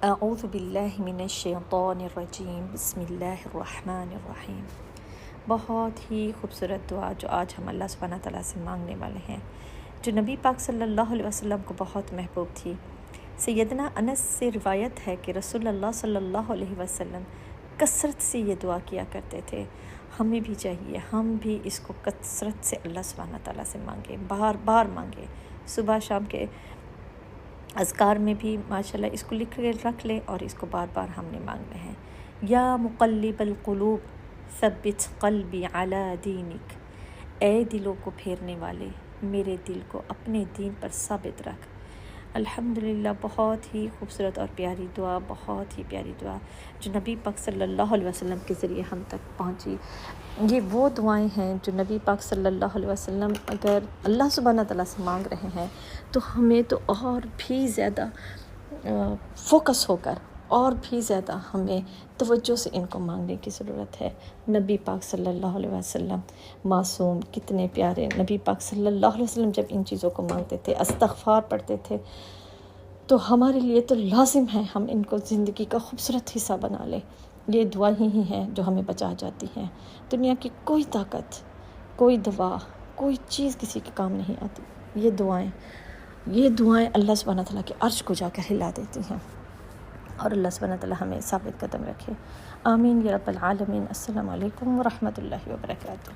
اعوذ باللہ من الشیطان الرجیم، بسم اللہ الرحمن الرحیم۔ بہت ہی خوبصورت دعا جو آج ہم اللہ سبحانہ تعالیٰ سے مانگنے والے ہیں، جو نبی پاک صلی اللہ علیہ وسلم کو بہت محبوب تھی۔ سیدنا انس سے روایت ہے کہ رسول اللہ صلی اللہ علیہ وسلم کثرت سے یہ دعا کیا کرتے تھے۔ ہمیں بھی چاہیے ہم بھی اس کو کثرت سے اللہ سبحانہ تعالیٰ سے مانگیں، بار بار مانگیں، صبح شام کے اذکار میں بھی ماشاءاللہ اس کو لکھ کے رکھ لیں اور اس کو بار بار ہم نے مانگنا ہے۔ یا مقلب القلوب ثبت قلبی علی دینک، اے دلوں کو پھیرنے والے میرے دل کو اپنے دین پر ثابت رکھ۔ الحمدللہ بہت ہی خوبصورت اور پیاری دعا، بہت ہی پیاری دعا جو نبی پاک صلی اللہ علیہ وسلم کے ذریعے ہم تک پہنچی۔ یہ وہ دعائیں ہیں جو نبی پاک صلی اللہ علیہ وسلم اگر اللہ سبحانہ تعالیٰ سے مانگ رہے ہیں تو ہمیں تو اور بھی زیادہ فوکس ہو کر اور بھی زیادہ ہمیں توجہ سے ان کو مانگنے کی ضرورت ہے۔ نبی پاک صلی اللہ علیہ وسلم معصوم، کتنے پیارے نبی پاک صلی اللہ علیہ وسلم جب ان چیزوں کو مانگتے تھے، استغفار پڑھتے تھے، تو ہمارے لیے تو لازم ہے ہم ان کو زندگی کا خوبصورت حصہ بنا لیں۔ یہ دعا ہی ہیں جو ہمیں بچا جاتی ہیں۔ دنیا کی کوئی طاقت، کوئی دوا، کوئی چیز کسی کے کام نہیں آتی۔ یہ دعائیں اللہ سبحانہ تعالیٰ کے عرش کو جا کر ہلا دیتی ہیں، اور اللہ سبحانہ تعالیٰ ہمیں ثابت قدم رکھے۔ آمین یا رب العالمین۔ السلام علیکم ورحمۃ اللہ وبرکاتہ۔